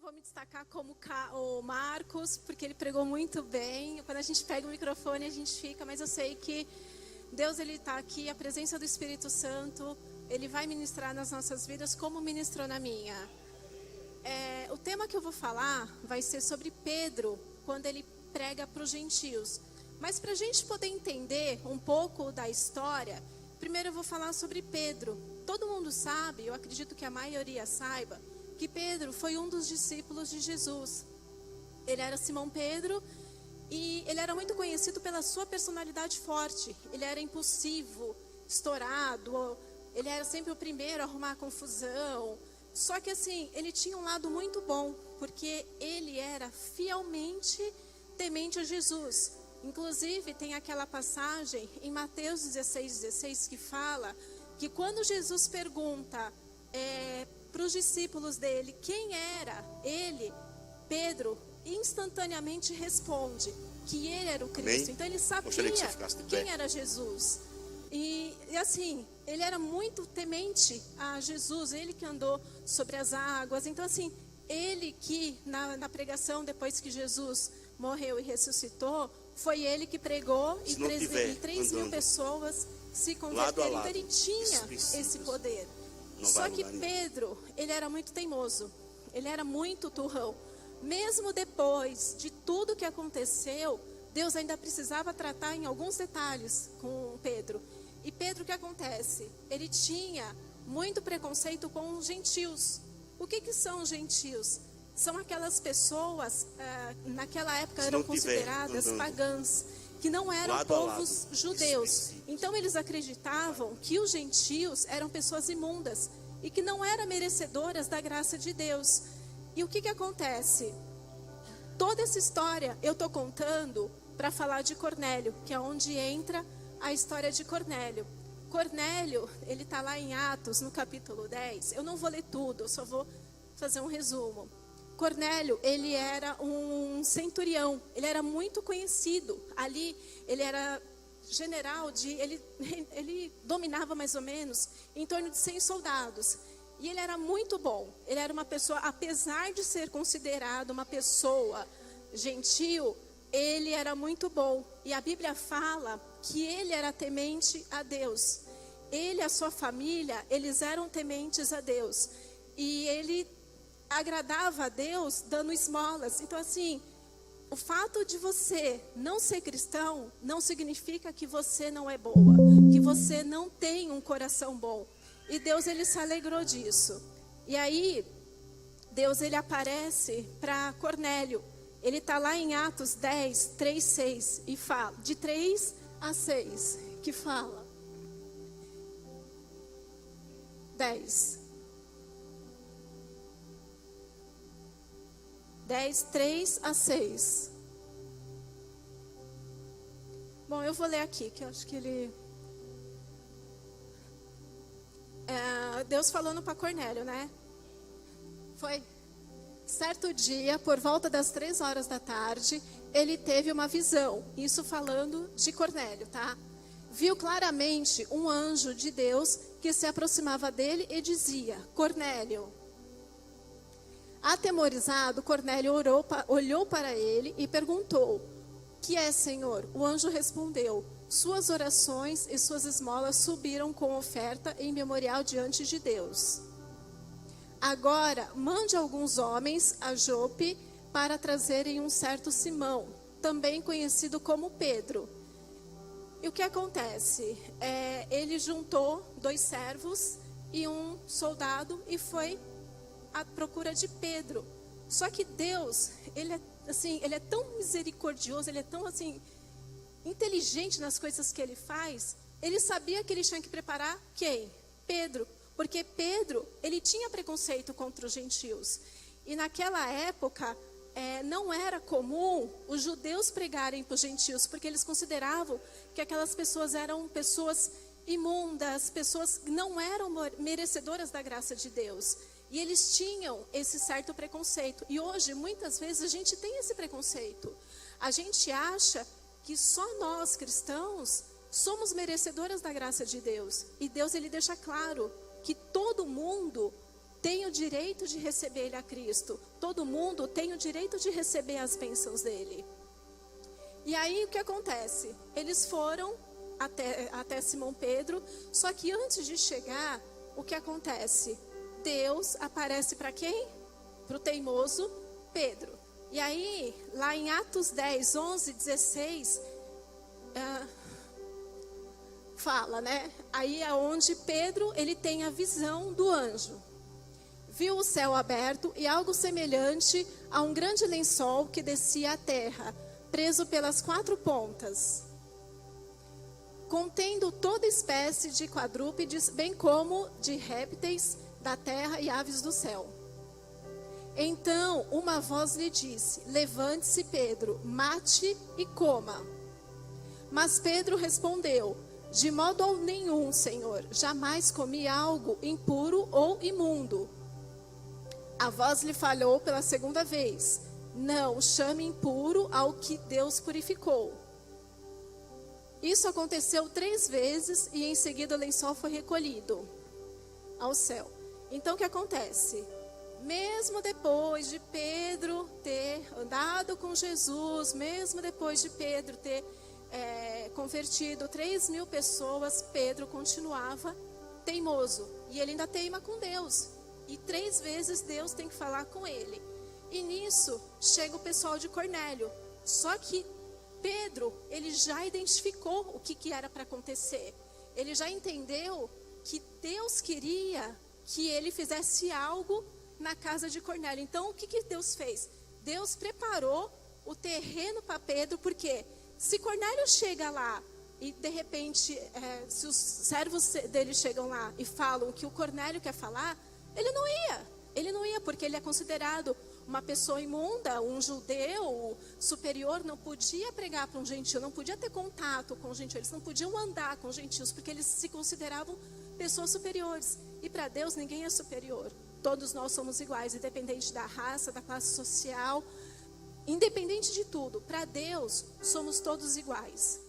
vou me destacar como o Marcos, porque ele pregou muito bem. Quando a gente pega o microfone, a gente fica, mas eu sei que Deus, ele está aqui, a presença do Espírito Santo, ele vai ministrar nas nossas vidas como ministrou na minha. O tema que eu vou falar vai ser sobre Pedro, quando ele prega para os gentios. Mas para a gente poder entender um pouco da história, primeiro eu vou falar sobre Pedro. Todo mundo sabe, eu acredito que a maioria saiba, que Pedro foi um dos discípulos de Jesus. Ele era Simão Pedro e ele era muito conhecido pela sua personalidade forte. Ele era impulsivo, estourado, ele era sempre o primeiro a arrumar a confusão. Só que assim, ele tinha um lado muito bom, porque ele era fielmente temente a Jesus. Inclusive, tem aquela passagem em Mateus 16 que fala que quando Jesus pergunta para os discípulos dele quem era ele, Pedro instantaneamente responde que ele era o Cristo. Amém? Então ele sabia quem era Jesus. E assim, ele era muito temente a Jesus, ele que andou sobre as águas. Então assim, ele que na pregação, depois que Jesus morreu e ressuscitou, foi ele que pregou e 3 mil pessoas se converteram. Então ele tinha esse poder. Só que Pedro, ele era muito teimoso, ele era muito turrão. Mesmo depois de tudo que aconteceu, Deus ainda precisava tratar em alguns detalhes com Pedro. E Pedro, o que acontece? Ele tinha muito preconceito com os gentios. O que são os gentios? São aquelas pessoas, naquela época eram consideradas pagãs, que não eram povos judeus. Então eles acreditavam que os gentios eram pessoas imundas e que não eram merecedoras da graça de Deus. E o que acontece? Toda essa história eu estou contando para falar de Cornélio, que é onde entra a história de Cornélio. Cornélio, ele está lá em Atos, no capítulo 10. Eu não vou ler tudo, eu só vou fazer um resumo. Cornélio, ele era um centurião, ele era muito conhecido. Ali, ele era general, ele dominava mais ou menos em torno de 100 soldados. E ele era muito bom, ele era uma pessoa, apesar de ser considerado uma pessoa gentil, ele era muito bom. E a Bíblia fala que ele era temente a Deus. Ele e a sua família, eles eram tementes a Deus. E ele agradava a Deus dando esmolas. Então assim, o fato de você não ser cristão não significa que você não é boa, que você não tem um coração bom. E Deus, ele se alegrou disso. E aí, Deus, ele aparece para Cornélio. Ele está lá em Atos 10, 3, 6 e fala, de 3 a 6, que fala 10, 3 a 6. Bom, eu vou ler aqui, que eu acho que ele... Deus falando para Cornélio, né? Foi certo dia, por volta das 3 horas da tarde, ele teve uma visão. Isso falando de Cornélio, tá? Viu claramente um anjo de Deus que se aproximava dele e dizia: Cornélio. Atemorizado, Cornélio olhou para ele e perguntou: que é, Senhor? O anjo respondeu: suas orações e suas esmolas subiram com oferta em memorial diante de Deus. Agora, mande alguns homens a Jope para trazerem um certo Simão, também conhecido como Pedro. E o que acontece? Ele juntou 2 servos e um soldado e foi à procura de Pedro. Só que Deus, ele é tão misericordioso, ele é tão assim inteligente nas coisas que ele faz. Ele sabia que ele tinha que preparar quem? Pedro, porque Pedro, ele tinha preconceito contra os gentios. E naquela época, não era comum os judeus pregarem para os gentios, porque eles consideravam que aquelas pessoas eram pessoas imundas, pessoas que não eram merecedoras da graça de Deus. E eles tinham esse certo preconceito. E hoje, muitas vezes, a gente tem esse preconceito. A gente acha que só nós, cristãos, somos merecedoras da graça de Deus. E Deus, ele deixa claro que todo mundo tem o direito de receber ele a Cristo. Todo mundo tem o direito de receber as bênçãos dele. E aí o que acontece? Eles foram até Simão Pedro, só que antes de chegar, o que acontece? Deus aparece para quem? Para o teimoso Pedro. E aí, lá em Atos 10, 11, 16, fala, né? Aí é onde Pedro, ele tem a visão do anjo. Viu o céu aberto e algo semelhante a um grande lençol que descia à terra, preso pelas 4 pontas, contendo toda espécie de quadrúpedes, bem como de répteis da terra e aves do céu. Então uma voz lhe disse: levante-se, Pedro, mate e coma. Mas Pedro respondeu: de modo nenhum, Senhor, jamais comi algo impuro ou imundo. A voz lhe falhou pela segunda vez: não chame impuro ao que Deus purificou. Isso aconteceu 3 vezes e em seguida o lençol foi recolhido ao céu. Então o que acontece? Mesmo depois de Pedro ter andado com Jesus, mesmo depois de Pedro ter convertido 3.000 pessoas, Pedro continuava teimoso. E ele ainda teima com Deus. E 3 vezes Deus tem que falar com ele. E nisso chega o pessoal de Cornélio. Só que Pedro, ele já identificou o que era para acontecer. Ele já entendeu que Deus queria que ele fizesse algo na casa de Cornélio. Então, o que Deus fez? Deus preparou o terreno para Pedro, porque se Cornélio chega lá e de repente, se os servos dele chegam lá e falam o que o Cornélio quer falar, ele não ia, porque ele é considerado uma pessoa imunda, um judeu superior, não podia pregar para um gentio, não podia ter contato com gentios, eles não podiam andar com gentios, porque eles se consideravam pessoas superiores. E para Deus ninguém é superior, todos nós somos iguais, independente da raça, da classe social, independente de tudo. Para Deus somos todos iguais.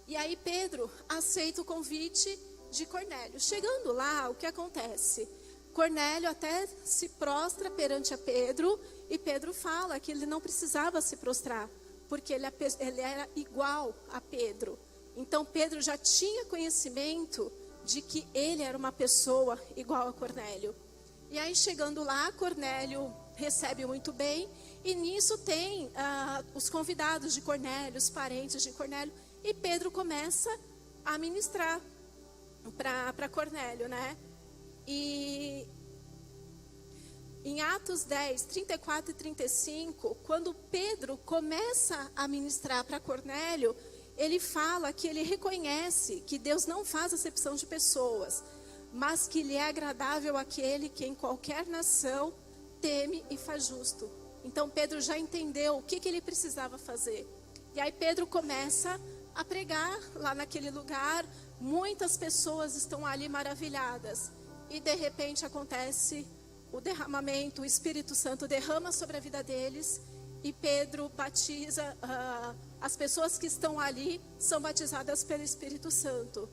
E aí Pedro aceita o convite de Cornélio. Chegando lá, o que acontece? Cornélio até se prostra perante a Pedro, e Pedro fala que ele não precisava se prostrar, porque ele era igual a Pedro. Então Pedro já tinha conhecimento de que ele era uma pessoa igual a Cornélio. E aí chegando lá, Cornélio recebe muito bem, e nisso tem os convidados de Cornélio, os parentes de Cornélio, e Pedro começa a ministrar para Cornélio, né? E em Atos 10, 34 e 35, quando Pedro começa a ministrar para Cornélio, ele fala que ele reconhece que Deus não faz acepção de pessoas, mas que lhe é agradável aquele que em qualquer nação teme e faz justo. Então Pedro já entendeu o que ele precisava fazer. E aí Pedro começa a pregar lá naquele lugar, muitas pessoas estão ali maravilhadas. E de repente acontece o derramamento, o Espírito Santo derrama sobre a vida deles, e Pedro batiza, as pessoas que estão ali são batizadas pelo Espírito Santo.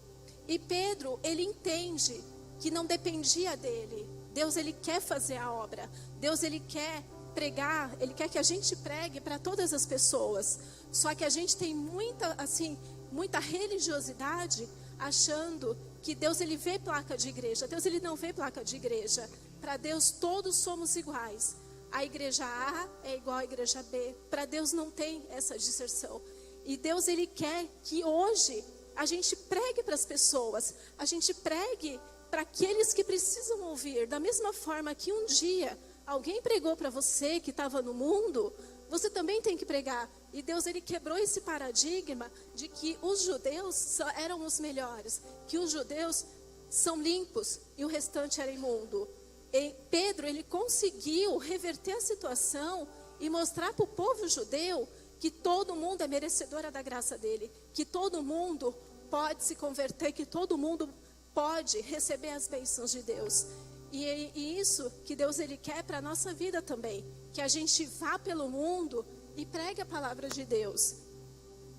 E Pedro, ele entende que não dependia dele. Deus, ele quer fazer a obra. Deus, ele quer pregar, ele quer que a gente pregue para todas as pessoas. Só que a gente tem muita religiosidade, achando que Deus, ele vê placa de igreja. Deus, ele não vê placa de igreja. Para Deus todos somos iguais. A igreja A é igual à igreja B. Para Deus não tem essa distinção. E Deus, ele quer que hoje a gente pregue para as pessoas. A gente pregue para aqueles que precisam ouvir. Da mesma forma que um dia alguém pregou para você que estava no mundo, você também tem que pregar. E Deus, ele quebrou esse paradigma de que os judeus eram os melhores, que os judeus são limpos e o restante era imundo. E Pedro, ele conseguiu reverter a situação e mostrar para o povo judeu que todo mundo é merecedora da graça dele, que todo mundo pode se converter, que todo mundo pode receber as bênçãos de Deus. E isso que Deus, ele quer para a nossa vida também, que a gente vá pelo mundo e pregue a palavra de Deus.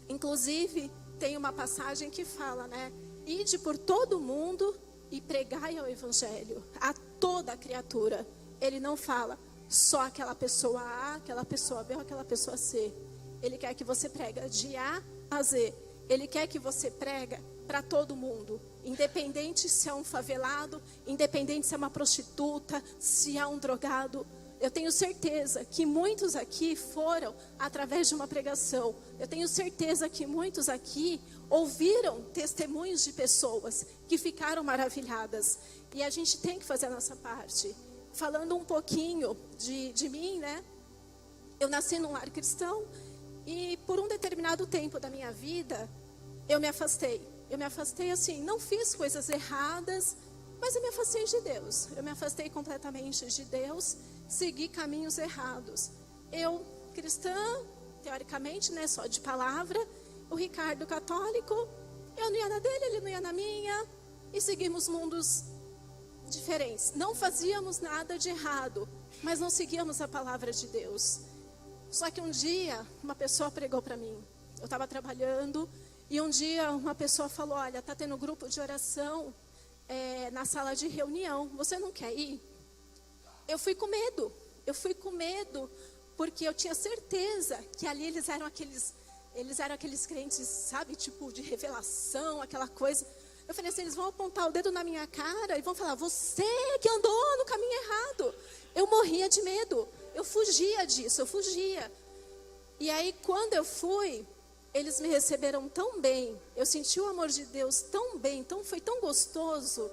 Inclusive, tem uma passagem que fala, né? Ide por todo mundo e pregai o evangelho a toda a criatura. Ele não fala só aquela pessoa A, aquela pessoa B ou aquela pessoa C. Ele quer que você prega de A a Z. Ele quer que você prega para todo mundo. Independente se é um favelado, independente se é uma prostituta, se é um drogado. Eu tenho certeza que muitos aqui foram através de uma pregação. Eu tenho certeza que muitos aqui ouviram testemunhos de pessoas que ficaram maravilhadas. E a gente tem que fazer a nossa parte. Falando um pouquinho de mim, né? Eu nasci num lar cristão e por um determinado tempo da minha vida, eu me afastei. Eu me afastei assim, não fiz coisas erradas, mas eu me afastei de Deus. Eu me afastei completamente de Deus, segui caminhos errados. Eu, cristã, teoricamente, né, só de palavra, o Ricardo católico, eu não ia na dele, ele não ia na minha, e seguimos mundos diferentes. Não fazíamos nada de errado, mas não seguíamos a palavra de Deus. Só que um dia, uma pessoa pregou para mim. Eu estava trabalhando, e um dia uma pessoa falou, olha, está tendo grupo de oração na sala de reunião, você não quer ir? Eu fui com medo, porque eu tinha certeza que ali eles eram aqueles crentes, sabe, tipo de revelação, aquela coisa. Eu falei assim, eles vão apontar o dedo na minha cara e vão falar, você que andou no caminho errado. Eu morria de medo, eu fugia disso, eu fugia. E aí quando eu fui, eles me receberam tão bem, eu senti o amor de Deus tão bem, foi tão gostoso,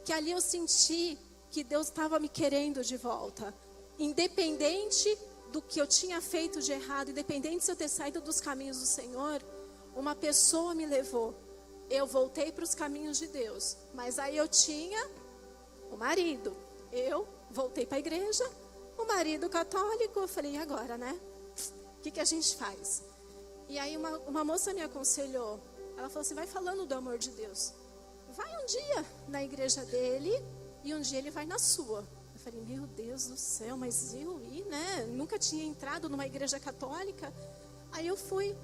que ali eu senti que Deus estava me querendo de volta. Independente do que eu tinha feito de errado, independente se eu ter saído dos caminhos do Senhor, uma pessoa me levou. Eu voltei para os caminhos de Deus, mas aí eu tinha o marido. Eu voltei para a igreja, o marido católico, eu falei, e agora, né? O que a gente faz? E aí uma moça me aconselhou, ela falou assim, vai falando do amor de Deus. Vai um dia na igreja dele e um dia ele vai na sua. Eu falei, meu Deus do céu, mas eu ir, né? Nunca tinha entrado numa igreja católica. Aí eu fui.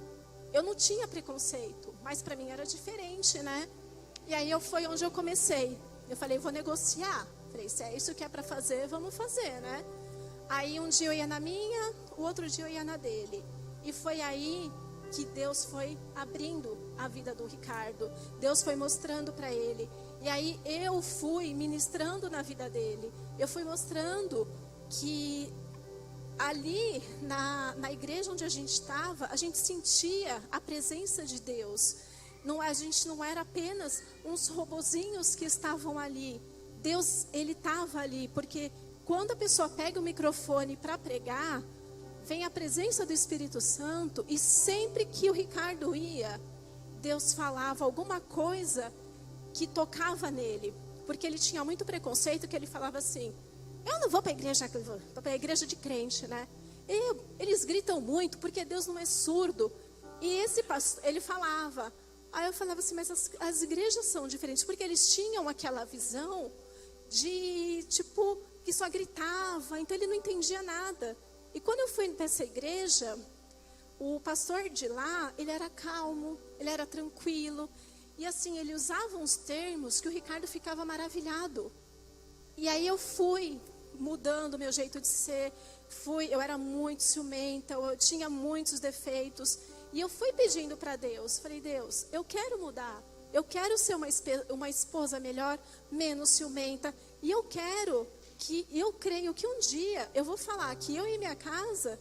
Eu não tinha preconceito, mas para mim era diferente, né? E aí foi onde eu comecei. Eu falei, vou negociar. Falei, se é isso que é para fazer, vamos fazer, né? Aí um dia eu ia na minha, o outro dia eu ia na dele. E foi aí que Deus foi abrindo a vida do Ricardo. Deus foi mostrando para ele. E aí eu fui ministrando na vida dele. Eu fui mostrando que ali na igreja onde a gente estava, a gente sentia a presença de Deus. A gente não era apenas uns robozinhos que estavam ali. Deus, ele estava ali, porque quando a pessoa pega o microfone para pregar, vem a presença do Espírito Santo, e sempre que o Ricardo ia, Deus falava alguma coisa que tocava nele, porque ele tinha muito preconceito, que ele falava assim, eu não vou para a igreja, vou para a igreja de crente, né? Eles gritam muito, porque Deus não é surdo. E esse pastor, ele falava, aí eu falava assim, mas as igrejas são diferentes, porque eles tinham aquela visão de, tipo, que só gritava, então ele não entendia nada. E quando eu fui nessa igreja, o pastor de lá, ele era calmo, ele era tranquilo. E assim, ele usava uns termos que o Ricardo ficava maravilhado. E aí eu fui mudando o meu jeito de ser. Eu era muito ciumenta, eu tinha muitos defeitos. E eu fui pedindo para Deus, falei, Deus, eu quero mudar. Eu quero ser uma esposa melhor, menos ciumenta. E eu creio que um dia eu vou falar que eu e minha casa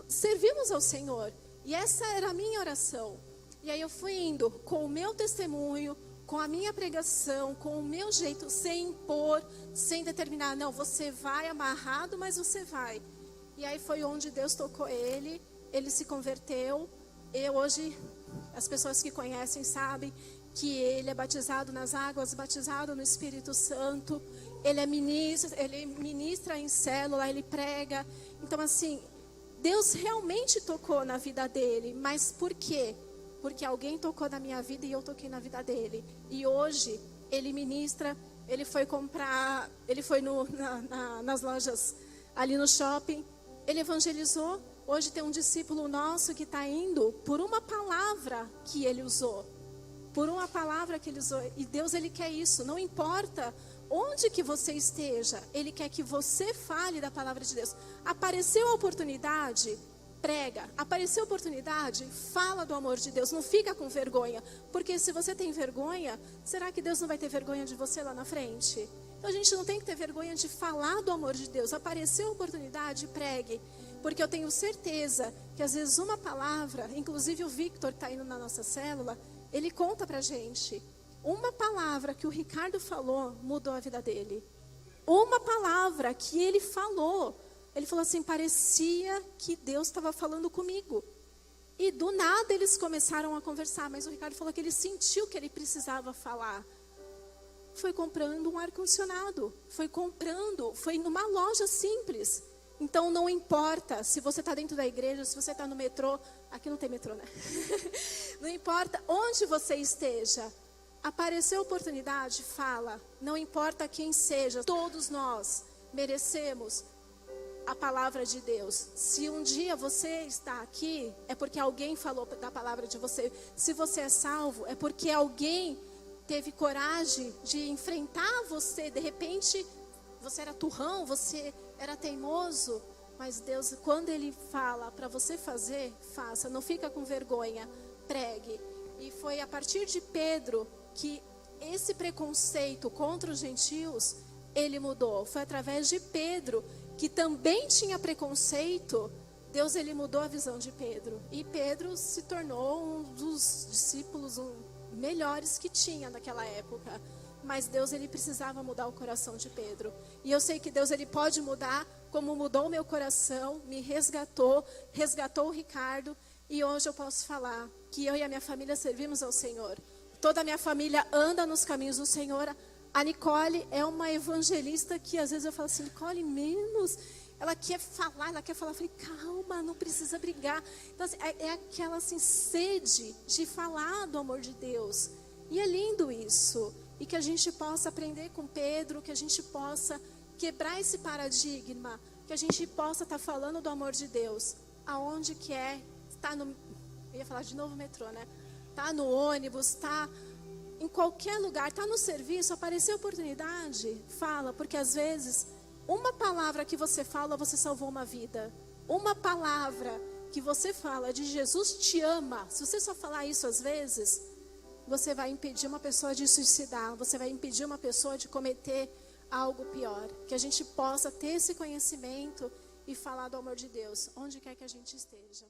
servimos ao Senhor. E essa era a minha oração. E aí eu fui indo com o meu testemunho, com a minha pregação, com o meu jeito, sem impor, sem determinar, não, você vai amarrado, mas você vai. E aí foi onde Deus tocou ele se converteu. Hoje, as pessoas que conhecem sabem que ele é batizado nas águas, batizado no Espírito Santo. Ele ministra em célula, ele prega. Então assim, Deus realmente tocou na vida dele. Mas por quê? Porque alguém tocou na minha vida e eu toquei na vida dele. E hoje, ele ministra, ele foi comprar, ele foi nas lojas ali no shopping, ele evangelizou. Hoje tem um discípulo nosso que está indo por uma palavra que ele usou. Por uma palavra que ele usou. E Deus, ele quer isso. Não importa onde que você esteja, Ele quer que você fale da palavra de Deus. Apareceu a oportunidade, prega. Apareceu a oportunidade, fala do amor de Deus. Não fica com vergonha. Porque se você tem vergonha, será que Deus não vai ter vergonha de você lá na frente? Então a gente não tem que ter vergonha de falar do amor de Deus. Apareceu a oportunidade, pregue. Porque eu tenho certeza que às vezes uma palavra, inclusive o Victor que está indo na nossa célula, ele conta pra gente. Uma palavra que o Ricardo falou mudou a vida dele. Uma palavra que ele falou assim, parecia que Deus estava falando comigo. E do nada eles começaram a conversar, mas o Ricardo falou que ele sentiu que ele precisava falar. Foi comprando um ar-condicionado, foi numa loja simples. Então não importa se você está dentro da igreja, se você está no metrô, aqui não tem metrô, né? Não importa onde você esteja, apareceu a oportunidade, fala. Não importa quem seja, todos nós merecemos a palavra de Deus. Se um dia você está aqui, é porque alguém falou da palavra de você. Se você é salvo, é porque alguém teve coragem de enfrentar você. De repente, você era turrão, você era teimoso, mas Deus, quando Ele fala para você fazer, faça. Não fica com vergonha, pregue. E foi a partir de Pedro que esse preconceito contra os gentios, ele mudou. Foi através de Pedro, que também tinha preconceito, Deus ele mudou a visão de Pedro. E Pedro se tornou um dos discípulos melhores que tinha naquela época. Mas Deus ele precisava mudar o coração de Pedro. E eu sei que Deus ele pode mudar, como mudou o meu coração, me resgatou o Ricardo. E hoje eu posso falar que eu e a minha família servimos ao Senhor. Toda a minha família anda nos caminhos do Senhor. A Nicole é uma evangelista que às vezes eu falo assim, Nicole, menos. Ela quer falar. Eu falei, calma, não precisa brigar. Então, assim, é aquela assim, sede de falar do amor de Deus. E é lindo isso. E que a gente possa aprender com Pedro, que a gente possa quebrar esse paradigma, que a gente possa estar falando do amor de Deus. Aonde que é? Está no... Eu ia falar de novo metrô, né? Está no ônibus, está em qualquer lugar, está no serviço, apareceu oportunidade, fala. Porque às vezes, uma palavra que você fala, você salvou uma vida. Uma palavra que você fala de Jesus te ama. Se você só falar isso às vezes, você vai impedir uma pessoa de suicidar. Você vai impedir uma pessoa de cometer algo pior. Que a gente possa ter esse conhecimento e falar do amor de Deus, onde quer que a gente esteja.